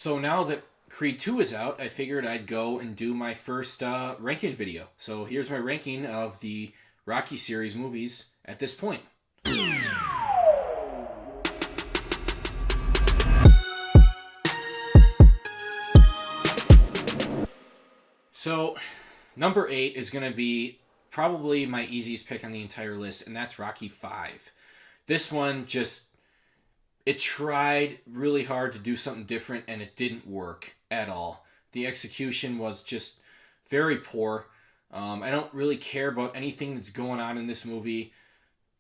So now that Creed 2 is out, I figured I'd go and do my first ranking video. So here's my ranking of the Rocky series movies at this point. So, number 8 is going to be probably my easiest pick on the entire list, and that's Rocky 5. This one just, it tried really hard to do something different, and it didn't work at all. The execution was just very poor. I don't really care about anything that's going on in this movie,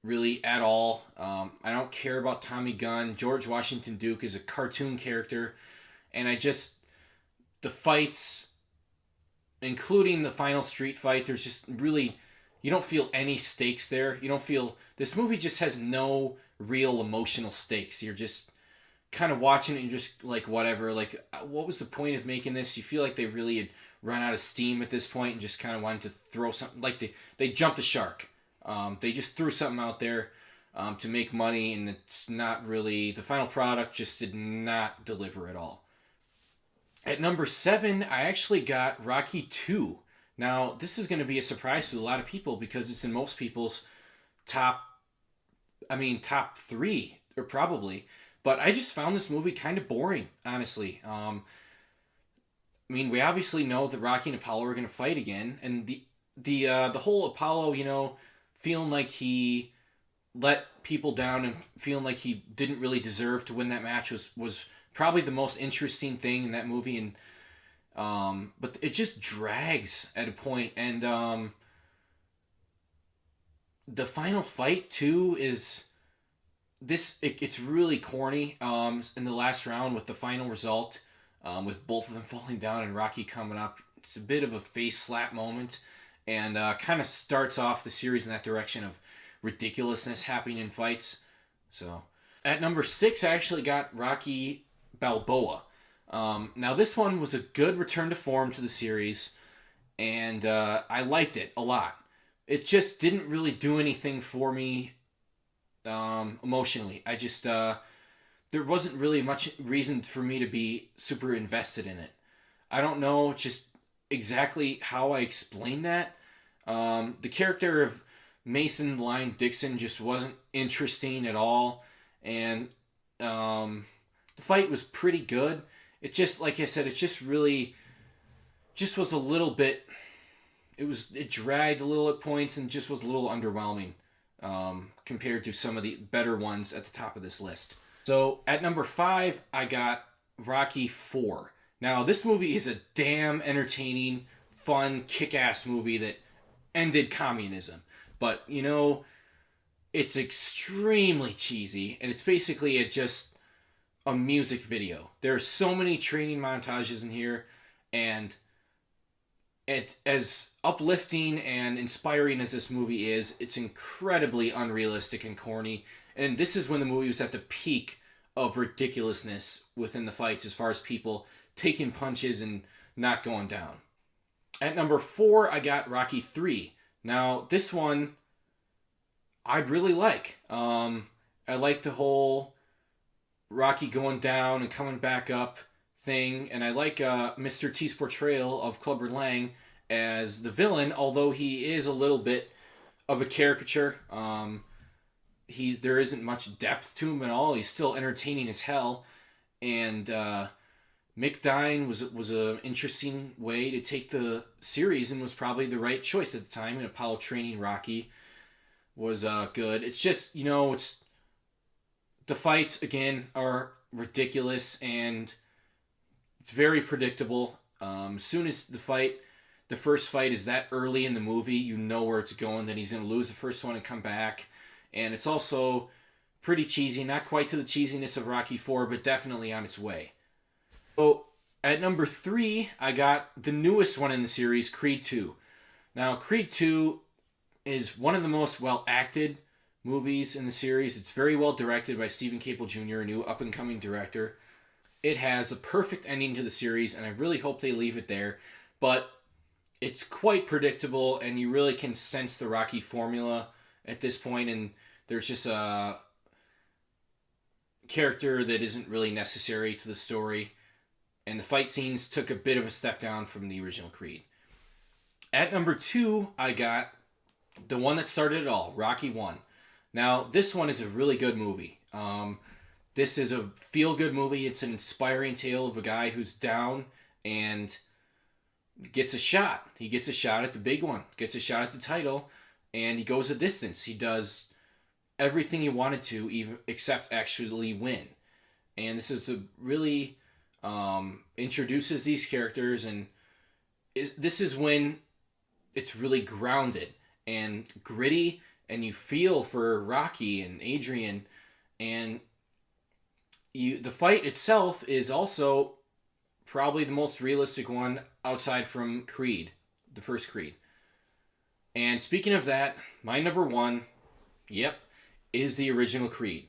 really, at all. I don't care about Tommy Gunn. George Washington Duke is a cartoon character, and the fights, including the final street fight, there's just really, you don't feel any stakes there. You don't feel, this movie just has no real emotional stakes. You're just kind of watching it and just like, whatever, like, what was the point of making this? You feel like they really had run out of steam at this point and just kind of wanted to throw something, like they jumped a shark. They just threw something out there to make money, and it's not really, the final product just did not deliver at all. At number 7, I actually got Rocky 2. Now, this is going to be a surprise to a lot of people because it's in most people's top 3, or probably. But I just found this movie kind of boring, honestly. We obviously know that Rocky and Apollo are going to fight again, and the whole Apollo, feeling like he let people down and feeling like he didn't really deserve to win that match was probably the most interesting thing in that movie. And but it just drags at a point, and the final fight too is it's really corny in the last round with the final result, with both of them falling down and Rocky coming up. It's a bit of a face slap moment, and kind of starts off the series in that direction of ridiculousness happening in fights. So at number 6, I actually got Rocky Balboa. Now this one was a good return to form to the series, and I liked it a lot. It just didn't really do anything for me emotionally. I just there wasn't really much reason for me to be super invested in it. I don't know just exactly how I explain that. The character of Mason Line Dixon just wasn't interesting at all, and the fight was pretty good. It just, like I said, it just really just was a little bit. It dragged a little at points and just was a little underwhelming compared to some of the better ones at the top of this list. So at number 5, I got Rocky 4. Now this movie is a damn entertaining, fun, kick-ass movie that ended communism. But it's extremely cheesy, and it's basically just a music video. There are so many training montages in here, and as uplifting and inspiring as this movie is, it's incredibly unrealistic and corny. And this is when the movie was at the peak of ridiculousness within the fights, as far as people taking punches and not going down. At number 4, I got Rocky 3. Now, this one I really like. I like the whole Rocky going down and coming back up thing, and I like Mr. T's portrayal of Clubber Lang as the villain, although he is a little bit of a caricature. There isn't much depth to him at all. He's still entertaining as hell, and Mick Dine was an interesting way to take the series, and was probably the right choice at the time. And Apollo training Rocky was good. It's just, it's the fights again are ridiculous, and it's very predictable. As soon as the first fight is that early in the movie, you know where it's going, that he's going to lose the first one and come back. And it's also pretty cheesy, not quite to the cheesiness of Rocky 4, but definitely on its way. So at number 3, I got the newest one in the series, Creed 2. Now, Creed 2 is one of the most well-acted movies in the series. It's very well directed by Stephen Caple Jr., a new up-and-coming director. It has a perfect ending to the series, and I really hope they leave it there. But it's quite predictable, and you really can sense the Rocky formula at this point, and there's just a character that isn't really necessary to the story. and the fight scenes took a bit of a step down from the original Creed. At number 2, I got the one that started it all, Rocky 1. Now, this one is a really good movie. This is a feel-good movie. It's an inspiring tale of a guy who's down and gets a shot. He gets a shot at the big one, gets a shot at the title, and he goes a distance. He does everything he wanted to, even except actually win. And this is a really introduces these characters, and this is when it's really grounded and gritty, and you feel for Rocky and Adrian, and the fight itself is also probably the most realistic one outside from Creed, the first Creed. And speaking of that, my number 1, is the original Creed.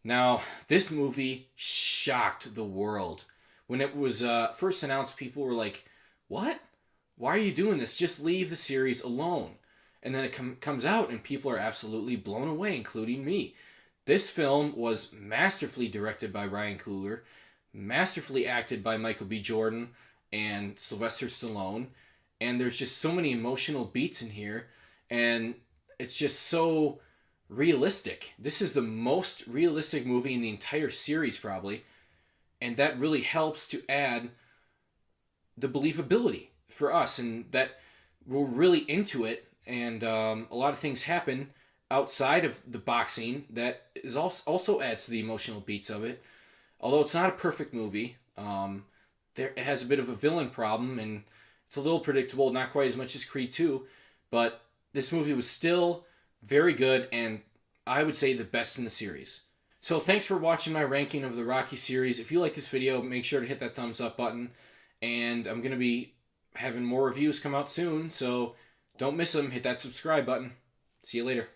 Now, this movie shocked the world. When it was first announced, people were like, what? Why are you doing this? Just leave the series alone. And then it comes out and people are absolutely blown away, including me. This film was masterfully directed by Ryan Coogler, masterfully acted by Michael B. Jordan and Sylvester Stallone, and there's just so many emotional beats in here, and it's just so realistic. This is the most realistic movie in the entire series, probably, and that really helps to add the believability for us, and that we're really into it, and a lot of things happen outside of the boxing that is also adds to the emotional beats of it. Although it's not a perfect movie, it has a bit of a villain problem, and it's a little predictable, not quite as much as Creed 2, but this movie was still very good, and I would say the best in the series. So thanks for watching my ranking of the Rocky series. If you like this video, make sure to hit that thumbs up button, and I'm going to be having more reviews come out soon, so don't miss them. Hit that subscribe button. See you later.